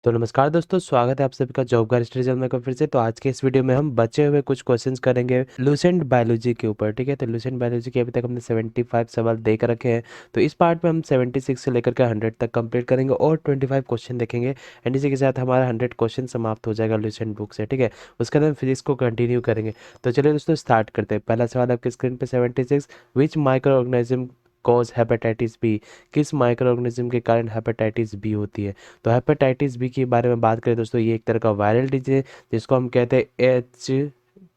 तो नमस्कार दोस्तों, स्वागत है आप सभी का जॉब गाइड स्टडी चैनल में फिर से। तो आज के इस वीडियो में हम बचे हुए कुछ क्वेश्चंस करेंगे लूसेंट बायोलॉजी के ऊपर। ठीक है, तो लूसेंट बायोलॉजी के अभी तक हमने 75 सवाल देख रखे हैं। तो इस पार्ट में हम 76 से लेकर के 100 तक कंप्लीट करेंगे और 25 क्वेश्चन देखेंगे। एंड इसी के साथ हमारा 100 क्वेश्चन समाप्त हो जाएगा लूसेंट बुक से। ठीक है, उसके बाद हम फिजिक्स को कंटिन्यू करेंगे। तो चलिए दोस्तों स्टार्ट करते हैं। पहला सवाल आपके स्क्रीन पे 76, which microorganism cause hepatitis B. किस माइक्रो ऑर्गेनिज्म के कारण हेपेटाइटिस बी होती है। तो हेपेटाइटिस बी के बारे में बात करें दोस्तों, ये एक तरह का वायरल डिजीज है जिसको हम कहते हैं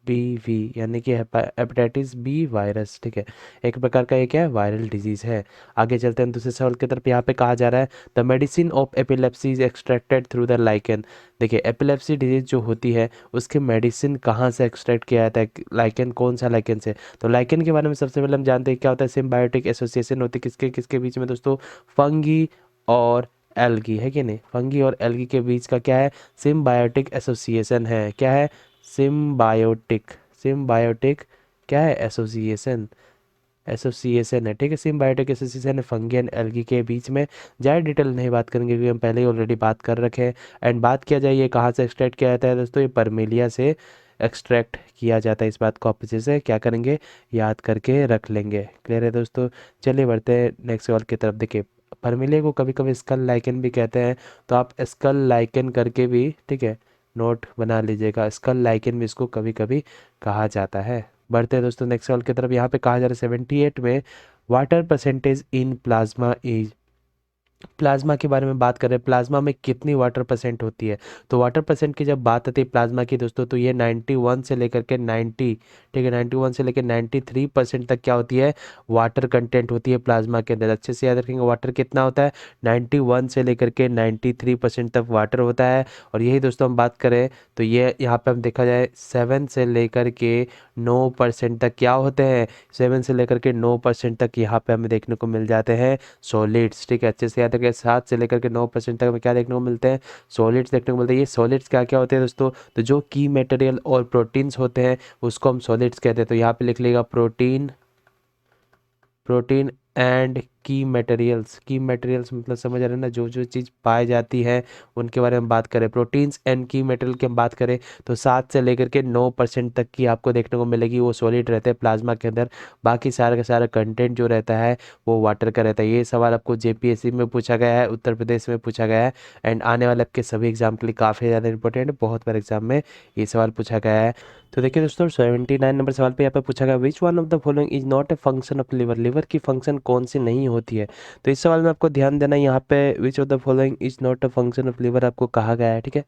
HBV, यानी कि हेपेटाइटिस बी वायरस। ठीक है, एक प्रकार का ये क्या है, वायरल डिजीज है। आगे चलते हैं दूसरे सवाल की तरफ। यहाँ पे कहा जा रहा है the medicine of epilepsy is extracted through the lichen. देखिए, एपिलेप्सी डिजीज जो होती है उसके मेडिसिन कहाँ से एक्सट्रैक्ट किया जाता है, लाइकेन, कौन सा लाइकेन से। तो लाइकेन के बारे में सबसे पहले हम जानते हैं क्या होता है। सिम्बायोटिक एसोसिएशन होती है किसके किसके बीच में दोस्तों, फंगी और एल्गी, है कि नहीं। फंगी और एल्गी के बीच का क्या है, सिम्बायोटिक एसोसिएशन है। क्या है, सिम्बायोटिक। सिम्बायोटिक क्या है, एसोसिएशन। एसोसिएशन है, ठीक है। सिम्बायोटिक एसोसिएशन है फंगी एंड एल्गी के बीच में। ज़्यादा डिटेल नहीं बात करेंगे क्योंकि हम पहले ही ऑलरेडी बात कर रखे हैं। एंड बात किया जाए ये कहाँ से एक्सट्रैक्ट किया जाता है दोस्तों, ये परमेलिया से एक्सट्रैक्ट किया जाता है। इस बात को आप अच्छे से क्या करेंगे, याद करके रख लेंगे। क्लियर है दोस्तों। चलिए बढ़ते हैं नेक्स्ट सवाल की तरफ। देखिए, परमेलिया को कभी कभी स्कल लाइकन भी कहते हैं, तो आप स्कल लाइकन करके भी, ठीक है, नोट बना लीजिएगा। स्कल लाइकन भी इसको कभी कभी कहा जाता है। बढ़ते हैं दोस्तों नेक्स्ट सवाल की तरफ। यहाँ पे कहा जा रहा है 78 में water percentage in plasma is. Plasma के बारे में बात करें, प्लाज्मा में कितनी वाटर परसेंट होती है। तो वाटर परसेंट की जब बात आती है प्लाज्मा की दोस्तों, तो ये 91 से लेकर के 90, ठीक है, 91 से लेकर 93% तक क्या होती है, वाटर कंटेंट होती है प्लाज्मा के अंदर। अच्छे से याद रखेंगे, वाटर कितना होता है, 91 से लेकर के 93% तक वाटर होता है। और यही दोस्तों हम बात करें तो ये यहाँ पे हम देखा जाए 7 से लेकर के 9% तक क्या होते हैं, 7 से लेकर के 9% तक यहाँ पे हमें देखने को मिल जाते हैं सॉलिड्स। ठीक है, अच्छे से याद रखें, 7 से लेकर के 9% तक हमें क्या देखने को मिलते हैं, सॉलिड्स देखने को मिलते हैं। ये सॉलिड्स क्या क्या होते हैं दोस्तों, तो जो की मटेरियल और प्रोटीन्स होते हैं उसको हम सॉलिड्स कहते हैं। तो यहाँ पे लिख लेगा प्रोटीन, प्रोटीन एंड की मटेरियल्स। की मटेरियल्स मतलब समझ रहे हैं ना, जो जो चीज़ पाई जाती है उनके बारे में बात करें। प्रोटीन्स एंड की मटेरियल की हम बात करें तो 7 से लेकर के 9% तक की आपको देखने को मिलेगी वो सॉलिड रहते हैं प्लाज्मा के अंदर। बाकी सारा का सारा कंटेंट जो रहता है वो वाटर का रहता है। ये सवाल आपको JPSC में पूछा गया है, उत्तर प्रदेश में पूछा गया है। एंड आने वाले आपके सभी एग्जाम के लिए काफ़ी ज़्यादा इंपॉर्टेंट है, बहुत बार एग्जाम में ये सवाल पूछा गया है। तो देखिए दोस्तों 79 नंबर सवाल पे यहाँ पे पूछा गया which one of the following is not a function of liver. Liver की फंक्शन कौन सी नहीं होती है। तो इस सवाल में आपको ध्यान देना है, यहाँ पे विच of the following is not a function of liver आपको कहा गया है। ठीक है,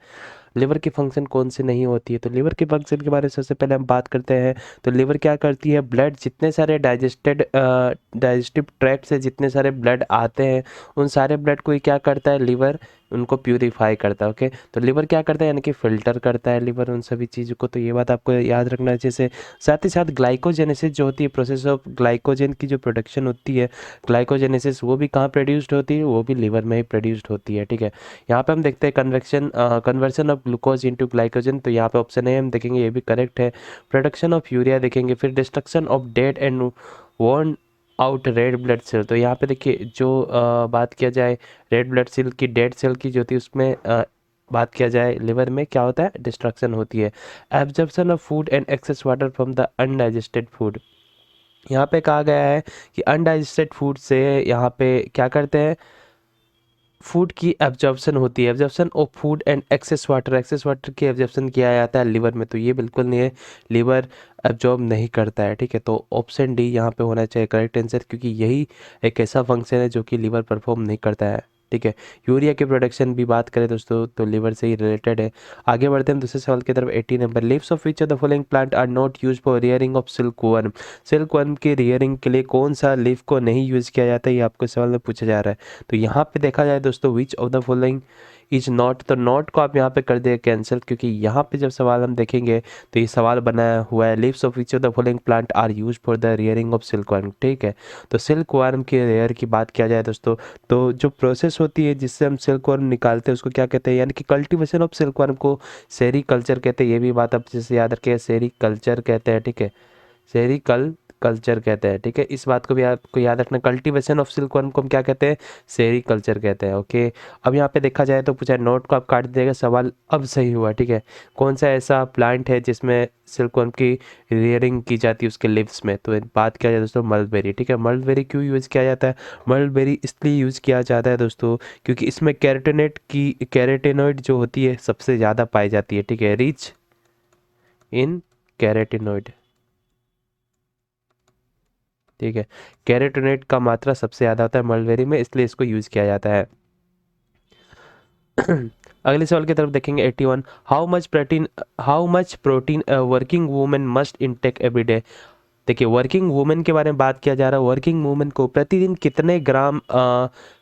लिवर की फंक्शन कौन सी नहीं होती है। तो लिवर की फंक्शन के बारे में सबसे पहले हम बात करते हैं। तो लिवर क्या करती है, ब्लड जितने सारे डाइजेस्टिव ट्रैक्ट से जितने सारे ब्लड आते हैं उन सारे ब्लड को ये क्या करता है, लिवर उनको प्यूरिफाई करता है। ओके, तो लिवर क्या करता है, यानी कि फिल्टर करता है लिवर उन सभी चीज़ों को। तो ये बात आपको याद रखना है। जैसे साथ ही साथ ग्लाइकोजेनेसिस जो होती है, प्रोसेस ऑफ ग्लाइकोजन की जो प्रोडक्शन होती है, ग्लाइकोजेनेसिस, वो भी कहाँ प्रोड्यूस्ड होती है, वो भी लिवर में ही प्रोड्यूस्ड होती है। ठीक है, यहाँ पे हम देखते हैं conversion of glucose into glycogen. तो यहाँ पे ऑप्शन है हम देखेंगे, ये भी करेक्ट है। प्रोडक्शन ऑफ यूरिया देखेंगे, फिर destruction of dead and worn out red blood cell. तो यहाँ पे देखिए जो बात किया जाए रेड ब्लड सेल की, डेड सेल की जो होती है उसमें बात किया जाए लिवर में क्या होता है, डिस्ट्रक्शन होती है। Absorption of food and excess water from the undigested food. यहाँ पे कहा गया है कि अनडाइजेस्टेड फूड से यहाँ पे क्या करते हैं, फूड की एब्जॉर्प्शन होती है। Absorption of food and excess water, excess water की एब्जॉर्प्शन किया जाता है लिवर में। तो ये बिल्कुल नहीं है, लिवर एब्जॉर्ब नहीं करता है। ठीक है, तो ऑप्शन डी यहाँ पे होना चाहिए करेक्ट आंसर, क्योंकि यही एक ऐसा फंक्शन है जो कि लिवर परफॉर्म नहीं करता है। ठीक है, यूरिया की प्रोडक्शन भी बात करें दोस्तों तो लिवर से ही रिलेटेड है। आगे बढ़ते हैं दूसरे सवाल की तरफ। 80 number, leaves of which of the following plant are not use for rearing of silkworm. Silkworm की रियरिंग के लिए कौन सा लीफ को नहीं यूज किया जाता है, ये आपको सवाल में पूछा जा रहा है। तो यहाँ पे देखा जाए दोस्तों विच of the following is not, तो नॉट को आप यहाँ पे कर दिए कैंसिल, क्योंकि यहाँ पे जब सवाल हम देखेंगे तो ये सवाल बनाया हुआ है leaves of which of the following plant are use for the rearing of silkworm. ठीक है, तो सिल्क वर्म के रेयर की बात किया जाए दोस्तों, तो जो प्रोसेस होती है जिससे हम सिल्क वर्म निकालते हैं उसको क्या कहते हैं, यानी कि कल्टीवेशन ऑफ सिल्क वर्म को सेरी कल्चर कहते हैं। ये भी बात आप जैसे याद रखिए, सेरी कल्चर कहते हैं। ठीक है, सेरी कल्चर कहते हैं, ठीक है। इस बात को भी आपको याद रखना, कल्टीवेशन ऑफ सिल्क वर्म को हम क्या कहते हैं, सेरी कल्चर कहते हैं, ओके। अब यहाँ पे देखा जाए तो पूछा है, नोट को आप काट दीजिएगा, सवाल अब सही हुआ, ठीक है। कौन सा ऐसा प्लांट है जिसमें सिल्क वर्म की रियरिंग की जाती है उसके लिव्स में, तो बात किया जाए दोस्तों मल्बेरी, ठीक है। मल्बेरी क्यों यूज़ किया जाता है, मल्बेरी इसलिए यूज़ किया जाता है दोस्तों क्योंकि इसमें कैरेटेनॉइड जो होती है सबसे ज़्यादा पाई जाती है, ठीक है, रिच इन कैरेटेनॉइड, ठीक है। कैरेटेनॉइड का मात्रा सबसे ज़्यादा होता है मलबेरी में, इसलिए इसको यूज़ किया जाता है। अगले सवाल की तरफ देखेंगे 81, how much protein working women must intake every day. देखिए वर्किंग वुमेन के बारे में बात किया जा रहा है, वर्किंग वुमेन को प्रतिदिन कितने ग्राम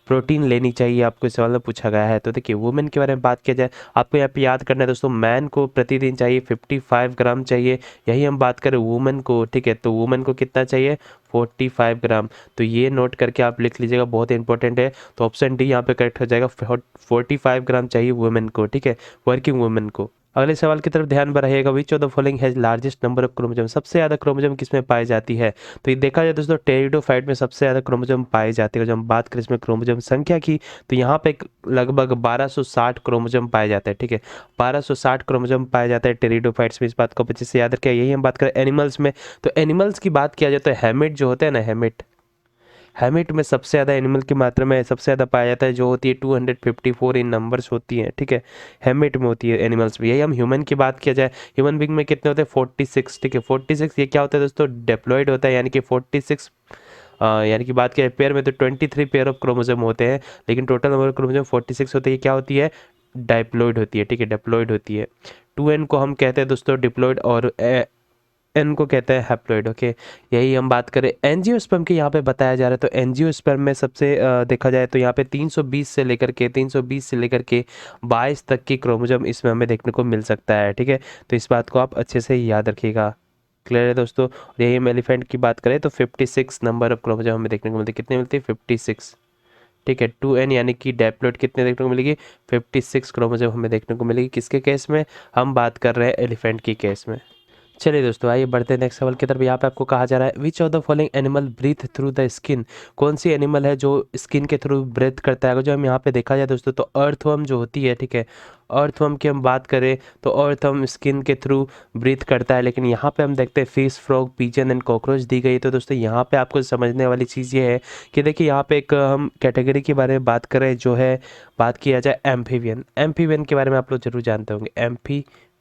प्रोटीन लेनी चाहिए, आपको इस सवाल में पूछा गया है। तो देखिए वुमेन के बारे में बात किया जाए, आपको यहाँ पे याद करना है दोस्तों, मैन को प्रतिदिन चाहिए 55 ग्राम चाहिए, यही हम बात करें वुमेन को, ठीक है। तो वुमेन को कितना चाहिए, 45 ग्राम। तो ये नोट करके आप लिख लीजिएगा, बहुत इंपॉर्टेंट है। तो ऑप्शन डी यहाँ पे करेक्ट हो जाएगा, 45 ग्राम चाहिए वुमेन को, ठीक है, वर्किंग वुमेन को। अगले सवाल की तरफ ध्यान बढ़ाइएगा, which of the following has largest number of chromosome, सबसे ज़्यादा क्रोमोसोम किसमें पाई जाती है। तो ये देखा जाए दोस्तों टेरिडोफाइट में सबसे ज़्यादा क्रोमोसोम पाए जाते हैं। जब हम बात करें इसमें क्रोमोसोम संख्या की, तो यहाँ पे लगभग 1260 क्रोमोसोम पाए जाते हैं, ठीक है। 1260 क्रोमोसोम पाए जाते हैं टेरिडोफाइट्स में, इस बात को अच्छे से याद रखें। यही हम बात करें एनिमल्स में, तो एनिमल्स की बात किया जाए तो हेमिट जो होते हैं ना, हेमिट में सबसे ज़्यादा एनिमल की मात्रा में सबसे ज़्यादा पाया जाता है, जो होती है 254 इन नंबर्स होती हैं, ठीक है, हेमिट में होती है एनिमल्स में। यही हम ह्यूमन की बात किया जाए, ह्यूमन बींग में कितने होते हैं, 46, ठीक है। 46 ये क्या होता है दोस्तों, डिप्लॉयड होता है, यानी कि 46 यानी कि बात करें पेयर में तो 23 पेयर ऑफ क्रोमोसोम होते हैं, लेकिन टोटल नंबर ऑफ क्रोमोसोम 46 होते हैं। ये क्या होती है, डाइप्लॉयड होती है, ठीक है, डिप्लॉयड होती है। 2n को हम कहते हैं दोस्तों डिप्लॉयड, और एन को कहते हैं हैप्लॉइड, ओके। यही हम बात करें एंजियोस्पर्म की, यहाँ पे बताया जा रहा है। तो एंजियोस्पर्म में सबसे देखा जाए तो यहाँ पे 320 से लेकर के 22 तक की क्रोमोसोम इसमें हमें देखने को मिल सकता है, ठीक है। तो इस बात को आप अच्छे से याद रखिएगा, क्लियर है दोस्तों। और यही हम एलिफेंट की बात करें तो 56 नंबर ऑफ क्रोमोसोम हमें देखने को मिलती है, कितनी मिलती है, 56, ठीक है। 2n यानी कि डैप्लॉइड कितने देखने को मिलेगी, 56 क्रोमोसोम हमें देखने को मिलेगी, किसके केस में, हम बात कर रहे हैं एलिफेंट की केस में। चलिए दोस्तों आइए बढ़ते हैं नेक्स्ट सवाल की तरफ। यहाँ पे आपको कहा जा रहा है, which of the following animal breathe through the skin, कौन सी एनिमल है जो स्किन के थ्रू ब्रीथ करता है। अगर जो हम यहाँ पे देखा जाए दोस्तों, तो अर्थवर्म जो होती है, ठीक है, अर्थवर्म की हम बात करें तो अर्थवर्म स्किन के थ्रू ब्रीथ करता है। लेकिन यहाँ पे हम देखते हैं fish, frog, pigeon and cockroach दी गई है। तो दोस्तों यहाँ पे आपको समझने वाली चीज़ ये है कि देखिए यहाँ पे एक हम कैटेगरी के बारे में बात करें, जो है बात किया जाए एम्फीबियन। एम्फीबियन के बारे में आप लोग जरूर जानते होंगे,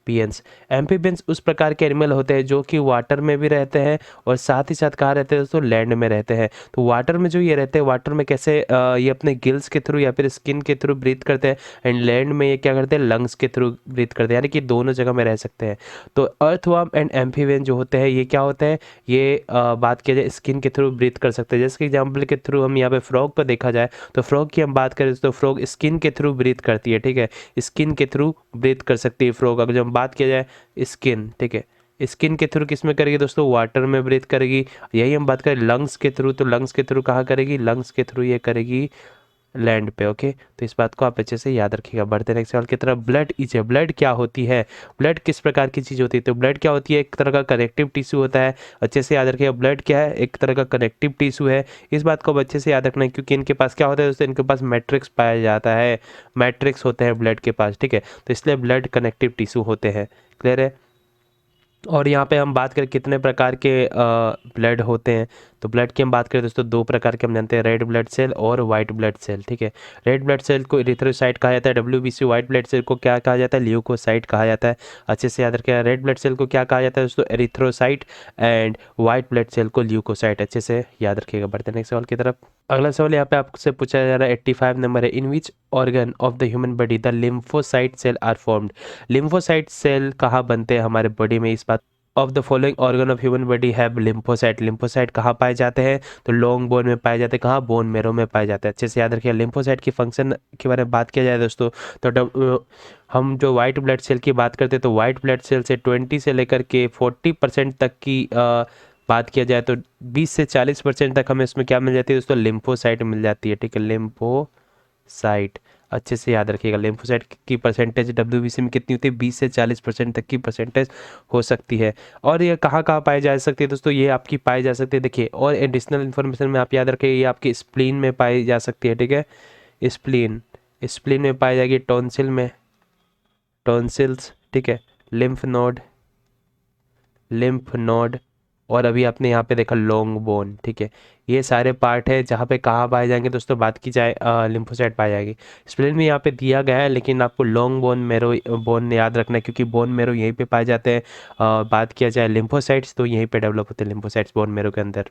एम्फीबियंस उस प्रकार के एनिमल होते हैं जो कि वाटर में भी रहते हैं और साथ ही साथ कहाँ रहते हैं दोस्तों, लैंड में रहते हैं। तो वाटर में जो ये रहते हैं, वाटर में कैसे ये अपने गिल्स के थ्रू या फिर स्किन के थ्रू ब्रीथ करते हैं, एंड लैंड में ये क्या करते हैं, लंग्स के थ्रू ब्रीथ करते हैं, यानी कि दोनों जगह में रह सकते हैं। तो अर्थवर्म एंड एम्फीबियन जो होते हैं ये क्या होते हैं, ये बात किया जाए स्किन के थ्रू ब्रीथ कर सकते हैं। जैसे कि एग्जाम्पल के थ्रू हम यहाँ पे फ्रॉग पर देखा जाए, तो फ्रॉग की हम बात करें तो फ्रॉग स्किन के थ्रू ब्रीथ करती है, ठीक है, स्किन के थ्रू ब्रीथ कर सकती है फ्रॉग। अगर जब हम बात किया जाए स्किन, ठीक है, स्किन के थ्रू किस में करेगी दोस्तों, वाटर में ब्रीथ करेगी। यही हम बात करें लंग्स के थ्रू, तो लंग्स के थ्रू कहाँ करेगी, लंग्स के थ्रू ये करेगी लैंड पे, ओके। तो इस बात को आप अच्छे से याद रखिएगा। बढ़ते नेक्स्ट सवाल की तरफ, ब्लड इज है, ब्लड क्या होती है, ब्लड किस प्रकार की चीज़ होती है। तो ब्लड क्या होती है, एक तरह का कनेक्टिव टिश्यू होता है, अच्छे से याद रखिएगा। ब्लड क्या है, एक तरह का कनेक्टिव टिश्यू है। इस बात को अच्छे से याद रखना है, क्योंकि इनके पास क्या होता है दोस्तों, इनके पास मैट्रिक्स पाया जाता है, मैट्रिक्स होते हैं ब्लड के पास, ठीक है। तो इसलिए ब्लड कनेक्टिव टिश्यू होते हैं, क्लियर है। और यहाँ पे हम बात करें कितने प्रकार के ब्लड होते हैं, तो ब्लड की हम बात करें दोस्तों दो प्रकार के हम जानते हैं, रेड ब्लड सेल और वाइट ब्लड सेल, ठीक है। रेड ब्लड सेल को इरिथ्रोसाइट कहा जाता है, WBC। वाइट ब्लड सेल को क्या कहा जाता है, ल्यूकोसाइट कहा जाता है। अच्छे से याद रखें, रेड ब्लड सेल को क्या कहा जाता है दोस्तों, erythrocyte, and white blood cell को ल्यूकोसाइट, अच्छे से याद रखिएगा। बढ़ते नेक्स्ट सवाल की तरफ। अगला सवाल यहाँ पे आपसे पूछा जा रहा है 85 नंबर है, in which organ of the human body the lymphocyte cell are formed. Lymphocyte cell कहाँ बनते हैं हमारे बॉडी में, इस बात of the following organ of human body have lymphocyte. Lymphocyte कहाँ पाए जाते हैं, तो लॉन्ग बोन में पाए जाते हैं, कहाँ, बोन मेरो में पाए जाते हैं। अच्छे से याद रखिए। लिम्फोसाइट की फंक्शन के बारे में बात किया जाए दोस्तों, तो हम जो वाइट ब्लड सेल की बात करते हैं, तो वाइट ब्लड सेल से 20 से लेकर के 40% तक की बात किया जाए तो 20 से 40% तक हमें इसमें क्या मिल जाती है दोस्तों, लिम्फोसाइट मिल जाती है, ठीक है, लिम्फोसाइट। अच्छे से याद रखिएगा। लिम्फोसाइट की परसेंटेज डब्ल्यूबीसी में कितनी होती है, 20 से 40% तक की परसेंटेज हो सकती है। और ये कहाँ कहाँ पाई जा सकती है दोस्तों, ये आपकी पाई जा सकती है, देखिए और एडिशनल इन्फॉर्मेशन में आप याद रखें, ये आपकी स्प्लीन में पाई जा सकती है, ठीक है। स्प्लीन, स्प्लीन में पाई जाएगी, टॉन्सिल में, टॉन्सिल्स, ठीक है, लिम्फ नोड, लिम्फ नोड, और अभी आपने यहाँ पे देखा लॉन्ग बोन, ठीक है। ये सारे पार्ट है जहाँ पे कहाँ पाए जाएंगे दोस्तों, बात की जाए लिम्फोसाइट पाई जाएगी। स्प्लीन में यहाँ पे दिया गया है, लेकिन आपको लॉन्ग बोन मेरो बोन याद रखना है, क्योंकि बोन मेरो यहीं पे पाए जाते हैं। बात किया जाए लिम्फोसाइट्स तो यहीं पे डेवलप होते हैं लिम्फोसाइट्स बोन मेरो के अंदर।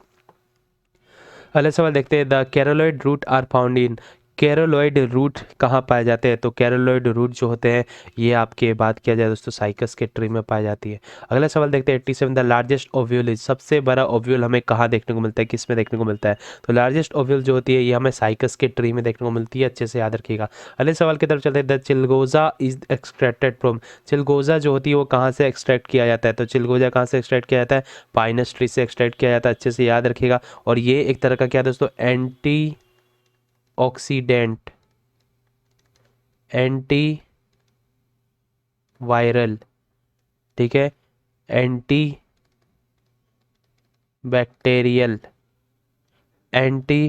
अगला सवाल देखते हैं, the coralloid root are found in, coralloid root कहाँ पाए जाते हैं, तो कैरोलॉइड रूट जो होते हैं ये आपके, बात किया जाए दोस्तों, साइकस के ट्री में पाई जाती है। अगला सवाल देखते हैं 87, द लार्जेस्ट ओव्यूल इज, सबसे बड़ा ओव्यूल हमें कहाँ देखने को मिलता है, किस में देखने को मिलता है, तो लार्जेस्ट ओव्यूल जो होती है ये हमें साइकस के ट्री में देखने को मिलती है, अच्छे से याद रखिएगा। अगले सवाल की तरफ चलते हैं, द चिलगोजा इज एक्सट्रैक्टेड फ्रॉम, चिलगोजा जो होती है वो कहाँ से एक्सट्रैक्ट किया जाता है, तो चिलगोजा कहाँ से एक्सट्रैक्ट किया जाता है, पाइनस ट्री से एक्सट्रैक्ट किया जाता है, अच्छे से याद रखिएगा। और ये एक तरह का क्या है दोस्तों, एंटी ऑक्सीडेंट, एंटी वायरल, ठीक है, एंटी बैक्टीरियल, एंटी,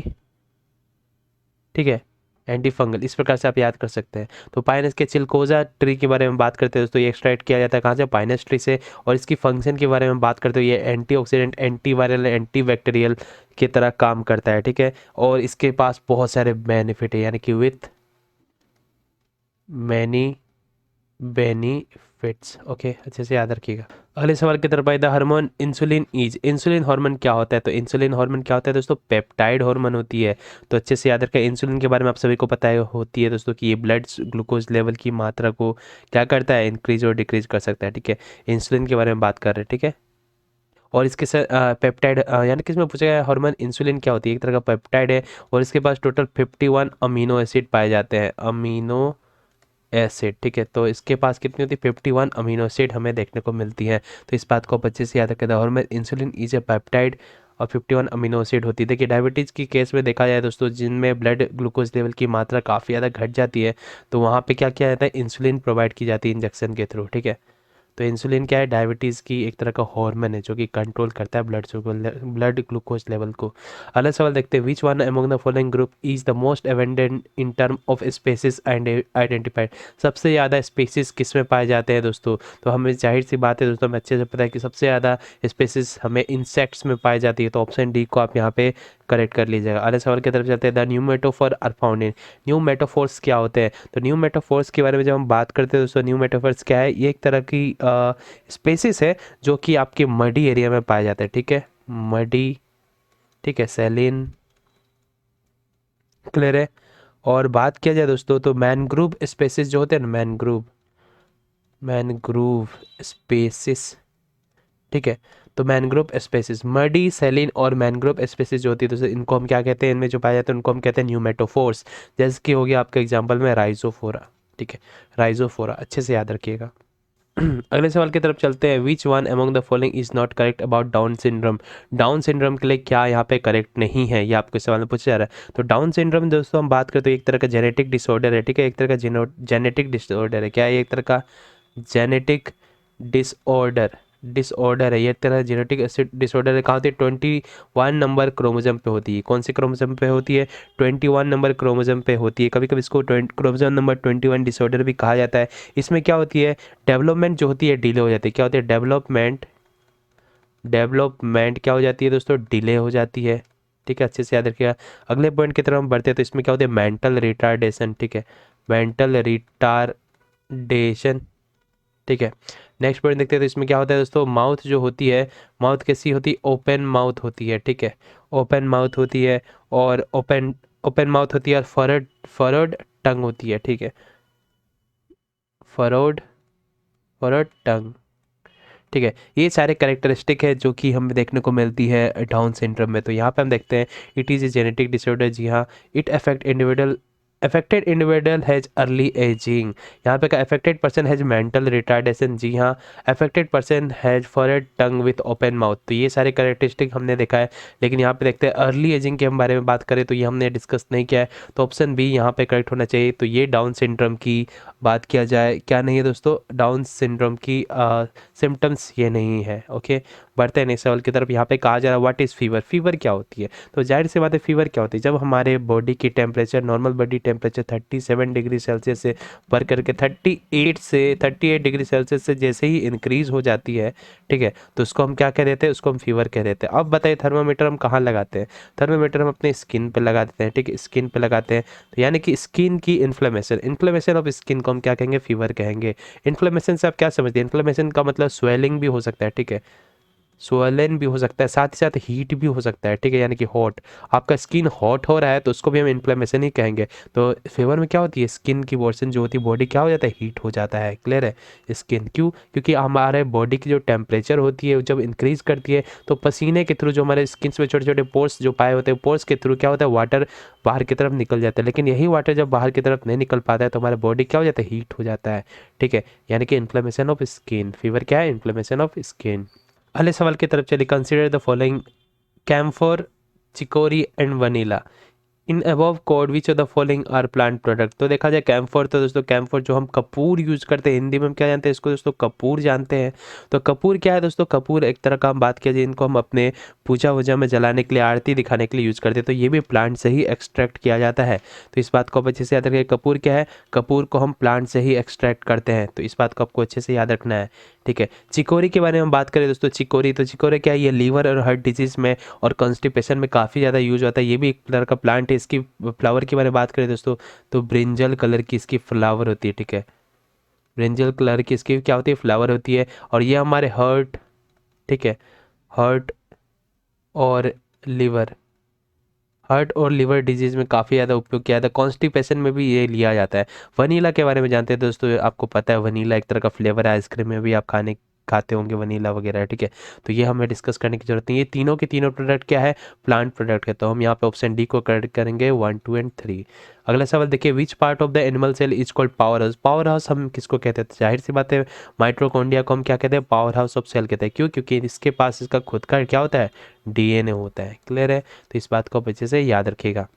ठीक है, एंटी फंगल, इस प्रकार से आप याद कर सकते हैं। तो पाइनस के चिलकोजा ट्री के बारे में बात करते हैं दोस्तों, ये एक्सट्रैक्ट किया जाता है कहाँ से, पाइनस ट्री से। और इसकी फंक्शन के बारे में बात करते हैं, ये antioxidant, anti viral, anti bacterial की तरह काम करता है, ठीक है। और इसके पास बहुत सारे बेनिफिट है, यानी कि विथ मैनी बेनिफिट्स, ओके, अच्छे से याद रखिएगा। अगले सवाल की तरफ आए, the hormone insulin is, insulin hormone क्या होता है, तो इंसुलिन हार्मोन क्या होता है दोस्तों, पेप्टाइड हार्मोन होती है। तो अच्छे से याद रखें, इंसुलिन के बारे में आप सभी को पता है होती है दोस्तों कि ये ब्लड ग्लूकोज लेवल की मात्रा को क्या करता है, इंक्रीज और डिक्रीज कर सकता है, ठीक है। इंसुलिन के बारे में बात कर रहे हैं, ठीक है। और इसके साथ पेप्टाइड, यानी कि इसमें पूछा गया हार्मोन इंसुलिन क्या होती है, एक तरह का पेप्टाइड है। और इसके पास टोटल 51 अमीनो एसिड पाए जाते हैं, अमीनो एसिड, ठीक है। तो इसके पास कितनी होती है, 51 अमीनो एसिड हमें देखने को मिलती है। तो इस बात को आप अच्छे से याद रखें, और में इंसुलिन इज ए पेप्टाइड और 51 अमीनो एसिड होती है। देखिए डायबिटीज़ की केस में देखा जाए दोस्तों, जिनमें ब्लड ग्लूकोज लेवल की मात्रा काफ़ी ज़्यादा घट जाती है, तो वहाँ पे क्या किया जाता है, इंसुलिन प्रोवाइड की जाती है इंजेक्शन के थ्रू, ठीक है। तो इंसुलिन क्या है, डायबिटीज़ की एक तरह का हार्मोन है जो कि कंट्रोल करता है ब्लड ग्लूकोज लेवल को। अगला सवाल देखते हैं, which one among the following group is the most abundant in term of species and identified, सबसे ज़्यादा स्पेसिस किस में पाए जाते हैं दोस्तों, तो हमें जाहिर सी बात है दोस्तों, हमें अच्छे से पता है कि सबसे ज़्यादा स्पेसिस हमें इंसेक्ट्स में पाई जाती है। तो ऑप्शन डी को आप यहाँ पे करेक्ट कर लीजिएगा। अगले सवाल की तरफ चलते हैं, the pneumatophore are found in, pneumatophores क्या होते हैं, तो न्यू मेटाफोर्स के बारे में जब हम बात करते हैं दोस्तों, न्यू मेटाफोर्स क्या है, ये एक तरह की स्पेसिस है जो कि आपके मडी एरिया में पाए जाते हैं, ठीक है, मडी, ठीक है, सैलिन, क्लियर है। और बात किया जाए दोस्तों, तो मैनग्रूव स्पेसिस जो होते हैं ना, मैनग्रूव, मैनग्रूव स्पेसिस, ठीक है। तो मैनग्रोव स्पेसिस, मर्डी, सेलिन और मैनग्रोव स्पेसिस जो होती है तो इनको हम क्या कहते हैं, इनमें जो पाए जाते हैं उनको हम कहते हैं न्यूमेटोफोर्स, जैसे कि हो गया आपका एग्जांपल में राइजोफोरा, ठीक है, राइजोफोरा, अच्छे से याद रखिएगा। अगले सवाल की तरफ चलते हैं, which one among the following is not correct about down syndrome, down syndrome के लिए क्या यहाँ पे करेक्ट नहीं है, ये आपको सवाल में पूछा जा रहा है। तो डाउन सिंड्रोम दोस्तों हम बात करते हैं एक तरह का जेनेटिक डिसऑर्डर है, ठीक है, एक तरह का जेनेटिक डिसऑर्डर है, क्या है, एक तरह का जेनेटिक डिसऑर्डर, डिसऑर्डर है, ये तरह जेनेटिक डिसऑर्डर है, कहाँ होती है, 21 नंबर क्रोमोसोम पे होती है, कौन से क्रोमोसोम पे होती है, 21 नंबर क्रोमोसोम पे होती है, कभी कभी इसको क्रोमोसोम नंबर 21 डिसऑर्डर भी कहा जाता है। इसमें क्या होती है, डेवलपमेंट जो होती है डिले हो जाती है, क्या होती है, डेवलपमेंट, डेवलपमेंट क्या हो जाती है दोस्तों, डिले हो जाती है, ठीक है, अच्छे से याद रखिएगा। अगले पॉइंट की तरफ हम बढ़ते हैं, तो इसमें क्या होती है, मेंटल रिटार्डेशन, ठीक है, मेंटल रिटार्डेशन, ठीक है। नेक्स्ट पॉइंट देखते हैं, तो इसमें क्या होता है दोस्तों, माउथ जो होती है, माउथ कैसी होती है, ओपन माउथ होती है, ठीक है, ओपन माउथ होती है, और ओपन ओपन माउथ होती है, और फरड फरड टंग होती है, ठीक है, फरोड फरड टंग, ठीक है। ये सारे कैरेक्टरिस्टिक है जो कि हमें देखने को मिलती है डाउन सिंड्रोम में। तो यहाँ पे हम देखते हैं, it is a genetic disorder, जी हाँ, it affect individual affected individual has early ageing, यहाँ पे का affected person has mental retardation, जी हाँ। Affected person has forehead tongue with open mouth, तो ये सारे कैरेक्टरिस्टिक हमने देखा है। लेकिन यहाँ पे देखते हैं अर्ली एजिंग के बारे में बात करें तो ये हमने डिस्कस नहीं किया है, तो ऑप्शन बी यहाँ पे करेक्ट होना चाहिए। तो ये डाउन सिंड्रोम की बात किया जाए, क्या नहीं है दोस्तों, डाउन सिंड्रोम की सिम्टम्स ये नहीं है। ओके, बढ़ते हैं नेक्स्ट सवाल की तरफ। यहाँ पे कहा जा रहा है व्हाट इज़ फीवर, फीवर क्या होती है। तो जाहिर सी बात है फीवर क्या होती है, जब हमारे बॉडी की temperature, normal body temperature 37 degree Celsius से बढ़ करके 38 डिग्री सेल्सियस से जैसे ही इंक्रीज़ हो जाती है, ठीक है, तो उसको हम क्या कह देते हैं, उसको हम फीवर कह देते हैं। अब बताइए थर्मामीटर हम कहाँ लगाते हैं, थर्मामीटर हम अपने स्किन पे लगा देते हैं, ठीक है, स्किन पे लगाते हैं। तो यानी कि स्किन की इन्फ्लेमेशन ऑफ स्किन को हम क्या कहेंगे, फीवर कहेंगे। इन्फ्लेमेशन से आप क्या समझते हैं, इन्फ्लेमेशन का मतलब स्वेलिंग भी हो सकता है, ठीक है, स्वोलन भी हो सकता है, साथ ही साथ हीट भी हो सकता है, ठीक है, यानी कि हॉट, आपका स्किन हॉट हो रहा है तो उसको भी हम इन्फ्लेमेशन ही कहेंगे। तो फीवर में क्या होती है, स्किन की पोर्शन जो होती है बॉडी क्या हो जाता है, हीट हो जाता है। क्लियर है, स्किन क्यों, क्योंकि हमारे बॉडी की जो टेम्परेचर होती है जब इंक्रीज करती है तो पसीने के थ्रू जो हमारे स्किन में छोटे छोटे पोर्स जो पाए होते हैं, पोर्स के थ्रू क्या होता है, वाटर बाहर की तरफ निकल जाता है। लेकिन यही वाटर जब बाहर की तरफ नहीं निकल पाता है तो हमारा बॉडी क्या हो जाता है, हीट हो जाता है, ठीक है, यानी कि इन्फ्लेमेशन ऑफ स्किन। फीवर क्या है, इन्फ्लेमेशन ऑफ स्किन। अगले सवाल की तरफ चलिए। Consider the following camphor, chicory and vanilla in above code which of the following are plant product. तो देखा जाए कैम्फोर, तो दोस्तों कैम्फोर जो हम कपूर यूज़ करते हैं, हिंदी में हम क्या जानते हैं इसको दोस्तों, कपूर जानते हैं। तो कपूर क्या है दोस्तों, कपूर एक तरह का हम बात किया जाए, इनको हम अपने पूजा वूजा में जलाने के लिए, आरती दिखाने के लिए यूज़ करते हैं। तो ये भी प्लांट से ही एक्सट्रैक्ट किया जाता है। तो इस बात को आप अच्छे से याद रखिए, कपूर क्या है, कपूर को हम प्लांट से ही एक्सट्रैक्ट करते हैं, तो इस बात को आपको अच्छे से याद रखना है, ठीक है। चिकोरी के बारे में बात करें दोस्तों, चिकोरी, तो चिकोरी क्या है, ये लीवर और हार्ट डिजीज़ में और कॉन्स्टिपेशन में काफ़ी ज़्यादा यूज होता है। ये भी एक तरह का प्लांट है। इसकी फ्लावर के बारे में बात करें दोस्तों तो ब्रिंजल कलर की इसकी फ्लावर होती है, ठीक है, ब्रिंजल कलर की इसकी क्या होती है, फ्लावर होती है। और ये हमारे हार्ट, ठीक है, हार्ट और लिवर, हार्ट और लिवर डिजीज़ में काफ़ी ज़्यादा उपयोग किया जाता है। कॉन्स्टिपेशन में भी ये लिया जाता है। वनीला के बारे में जानते हैं दोस्तों, आपको पता है वनीला एक तरह का फ्लेवर है, आइसक्रीम में भी आप खाते होंगे वनीला वगैरह, ठीक है। तो ये हमें डिस्कस करने की जरूरत नहीं है। ये तीनों के तीनों प्रोडक्ट क्या है, प्लांट प्रोडक्ट है। तो हम यहाँ पे ऑप्शन डी को करेक्ट करेंगे, 1, 2 एंड 3। अगला सवाल देखिए, which part of the animal cell is called power house. Power house हम किसको कहते हैं, तो जाहिर सी बात है माइट्रोकॉन्ड्रिया को हम क्या कहते हैं, पावर हाउस ऑफ सेल कहते हैं। क्यों, क्योंकि इसके पास इसका खुद का क्या होता है, डीएनए होता है। क्लियर है, तो इस बात को आप अच्छे से याद रखिएगा।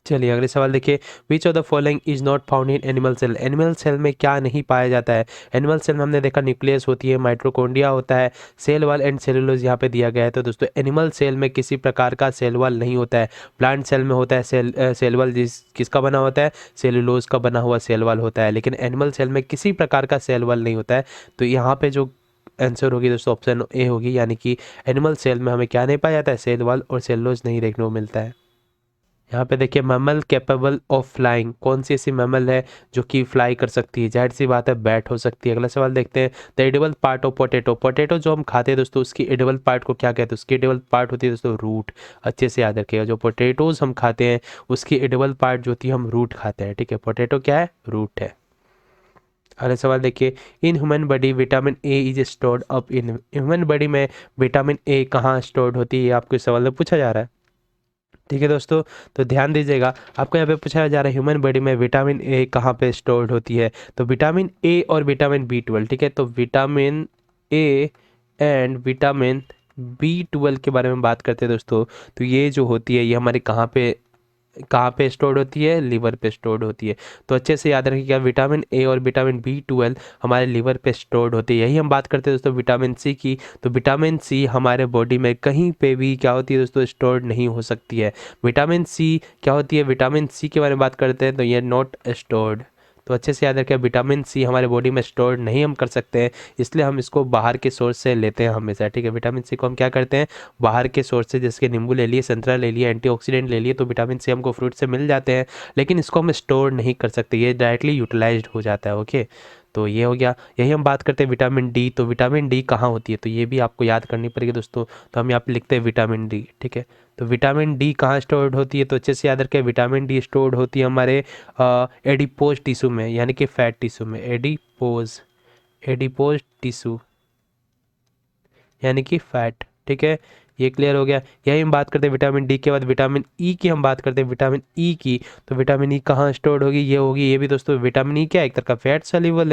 चलिए अगले सवाल देखिए, which of the following is not found in animal cell. Animal cell में क्या नहीं पाया जाता है। एनिमल सेल में हमने देखा न्यूक्लियस होती है, माइट्रोकॉन्ड्रिया होता है, सेल वॉल एंड सेलुलोज यहाँ पे दिया गया है। तो दोस्तों एनिमल सेल में किसी प्रकार का सेल वॉल नहीं होता है। प्लांट सेल में होता है सेल वॉल, किसका बना होता है, सेलुलोज का बना हुआ सेल वॉल होता है। लेकिन एनिमल सेल में किसी प्रकार का सेल वॉल नहीं होता है। तो यहाँ पे जो आंसर होगी दोस्तों ऑप्शन ए होगी, यानी कि एनिमल सेल में हमें क्या नहीं पाया जाता है, सेल वॉल और सेलुलोज नहीं देखने को मिलता है। यहाँ पे देखिए मैमल कैपेबल ऑफ फ्लाइंग, कौन सी ऐसी मैमल है जो कि फ्लाई कर सकती है, जाहिर सी बात है बैट हो सकती है। अगला सवाल देखते हैं, the edible part of potato. Potato जो हम खाते हैं दोस्तों उसकी एडिबल पार्ट को क्या कहते हैं, उसकी एडिबल पार्ट होती है दोस्तों रूट। अच्छे से याद रखिएगा, जो पोटैटोज हम खाते हैं उसकी एडिबल पार्ट जो होती है हम रूट खाते हैं, ठीक है, पोटैटो क्या है, रूट है। अगला सवाल देखिए, in human body vitamin A is stored up in. Human body में विटामिन ए कहाँ स्टोर्ड होती है, आपको इस सवाल में पूछा जा रहा है, ठीक है दोस्तों। तो ध्यान दीजिएगा, आपको यहाँ पे पूछा जा रहा है ह्यूमन बॉडी में विटामिन ए कहाँ पे स्टोर्ड होती है। तो विटामिन ए और विटामिन बी 12, ठीक है, तो vitamin A and vitamin B 12 के बारे में बात करते हैं दोस्तों। तो ये जो होती है ये हमारे कहाँ पे स्टोर्ड होती है, लिवर पे स्टोर्ड होती है। तो अच्छे से याद रखिएगा, विटामिन ए और विटामिन बी 12 हमारे लिवर पे स्टोर्ड होती है। यही हम बात करते हैं दोस्तों विटामिन सी की। तो विटामिन सी हमारे बॉडी में कहीं पे भी क्या होती है दोस्तों, स्टोर्ड नहीं हो सकती है। विटामिन सी क्या होती है, विटामिन सी के बारे में बात करते हैं तो ये नॉट स्टोर्ड। तो अच्छे से याद रखें, विटामिन सी हमारे बॉडी में स्टोर नहीं हम कर सकते हैं, इसलिए हम इसको बाहर के सोर्स से लेते हैं हमेशा, ठीक है। विटामिन सी को हम क्या करते हैं, बाहर के सोर्स से, जैसे कि नींबू ले लिए, संतरा ले लिए, एंटीऑक्सीडेंट ले लिए, तो विटामिन सी हमको फ्रूट से मिल जाते हैं। लेकिन इसको हम स्टोर नहीं कर सकते, ये डायरेक्टली यूटिलाइज्ड हो जाता है। ओके, तो ये हो गया। यही हम बात करते हैं विटामिन डी। तो विटामिन डी कहाँ होती है, तो ये भी आपको याद करनी पड़ेगी दोस्तों। तो हम यहाँ पे लिखते हैं विटामिन डी, ठीक है। तो विटामिन डी कहाँ स्टोर्ड होती है, तो अच्छे से याद रखें, विटामिन डी स्टोर्ड होती है हमारे एडिपोज टिश्यू में, यानी कि फैट टिश्यू में। एडिपोज टिश्यू यानी कि फैट, ठीक है, ये क्लियर हो गया। यही हम बात करते हैं विटामिन डी के बाद विटामिन ई की हम बात करते हैं, विटामिन ई की। तो विटामिन ई कहाँ स्टोर्ड होगी, ये होगी, ये भी दोस्तों विटामिन ई क्या है, एक तरह का फैट सोल्यूबल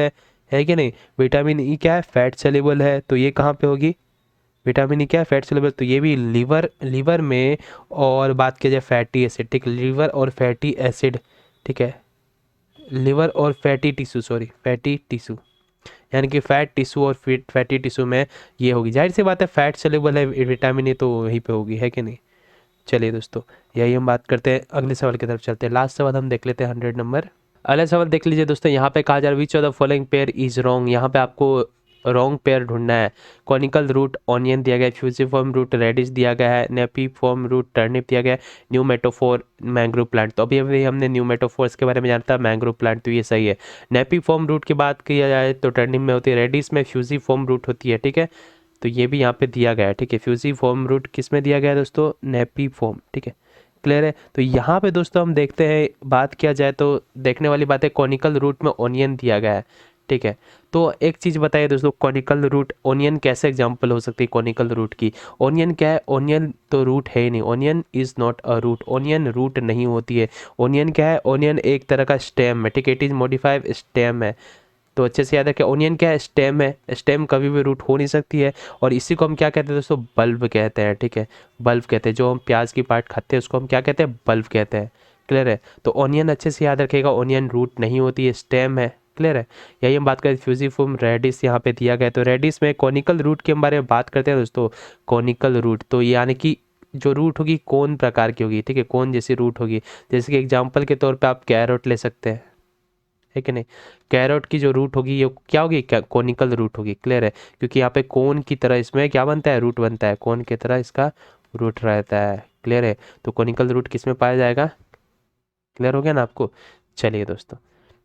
है कि नहीं। विटामिन ई क्या है, फैट सोल्यूबल है, तो ये कहाँ पे होगी, विटामिन ई क्या है, फैट सोल्यूबल, तो ये भी लीवर में। और बात किया जाए फैटी एसिड, ठीक है, लीवर और फैटी एसिड, ठीक है, लिवर और fatty tissue, sorry fatty tissue, यानी कि फैट टिश्यू और फैटी टिश्यू में ये होगी। जाहिर सी बात है फैट सोल्यूबल है विटामिन ए, तो वहीं पे होगी, है कि नहीं। चलिए दोस्तों, यही हम बात करते हैं, अगले सवाल की तरफ चलते हैं। लास्ट सवाल हम देख लेते हैं 100 नंबर। अगला सवाल देख लीजिए दोस्तों, यहाँ पे कहा जा रहा है which of the following pair is wrong. यहाँ पे आपको रॉन्ग पेयर ढूंढना है। कॉनिकल रूट ऑनियन दिया गया है, फ्यूजिफॉर्म रूट रेडिश दिया गया है, नेपीफॉर्म रूट टर्निप दिया गया है, न्यू मेटोफोर मैंग्रोव प्लांट। तो अभी हमने न्यू मेटोफोर्स के बारे में जानता है, मैंग्रोव प्लांट, तो ये सही है। नेपीफॉर्म रूट की बात किया जाए तो टर्निप में होती है, रेडिश में फ्यूजिफॉर्म रूट होती है, ठीक है। तो ये भी यहाँ पे दिया गया है, ठीक है, फ्यूजिफॉर्म रूट किस में दिया गया है दोस्तों, नेपीफॉर्म, ठीक है, क्लियर है। तो यहाँ पे दोस्तों हम देखते हैं, बात किया जाए तो देखने वाली बात है, कॉनिकल रूट में ओनियन दिया गया है, ठीक है। तो एक चीज़ बताइए दोस्तों, कॉनिकल रूट ओनियन कैसे एग्जांपल हो सकती है कॉनिकल रूट की। ओनियन क्या है, ओनियन तो रूट है ही नहीं, onion is not a root, onion root नहीं होती है। ओनियन क्या है, ओनियन एक तरह का स्टेम है, ठीक है, इट इज़ मॉडिफाइड स्टेम है। तो अच्छे से याद रखें, ओनियन क्या है, स्टेम है, स्टेम कभी भी रूट हो नहीं सकती है। और इसी को हम क्या कहते हैं दोस्तों, बल्ब कहते हैं, ठीक है, बल्ब कहते हैं। जो हम प्याज की पार्ट खाते हैं उसको हम क्या कहते हैं, बल्ब कहते हैं, क्लियर है। तो ओनियन अच्छे से याद रखेगा, ओनियन रूट नहीं होती है, स्टेम है, क्लियर है। यही हम बात करें फ्यूजिफॉर्म रेडिस, यहाँ पे दिया गया। तो रेडिस में कॉनिकल रूट के बारे में बात करते हैं दोस्तों, कॉनिकल रूट तो यानी कि जो रूट होगी कौन प्रकार की होगी, ठीक है, कौन जैसी रूट होगी। जैसे कि एग्जाम्पल के तौर पे आप कैरोट ले सकते हैं, है कि नहीं। कैरोट की जो रूट होगी ये क्या होगी, क्या कॉनिकल रूट होगी, क्लियर है। क्योंकि यहाँ पे कोन की तरह इसमें क्या बनता है, रूट बनता है, कोन की तरह इसका रूट रहता है, क्लियर है। तो कॉनिकल रूट किस में पाया जाएगा, क्लियर हो गया ना आपको। चलिए दोस्तों,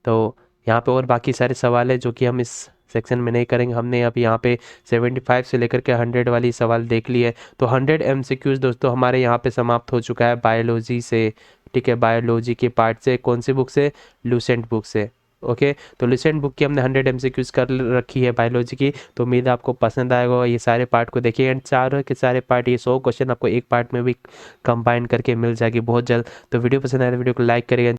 तो यहाँ पे और बाकी सारे सवाल है जो कि हम इस सेक्शन में नहीं करेंगे। हमने अभी यहाँ पे 75 से लेकर के 100 वाली सवाल देख ली है। तो 100 MCQs दोस्तों हमारे यहाँ पे समाप्त हो चुका है बायोलॉजी से, ठीक है, बायोलॉजी के पार्ट से। कौन सी बुक से, लूसेंट बुक से, ओके। तो लूसेंट बुक की हमने 100 MCQs कर रखी है बायोलॉजी की। तो उम्मीद है आपको पसंद आएगा, ये सारे पार्ट को देखिए, एंड चारों के सारे पार्ट, ये 100 क्वेश्चन आपको एक पार्ट में भी कंबाइन करके मिल जाएगी बहुत जल्द। तो वीडियो पसंद आए तो वीडियो को लाइक करिएगा।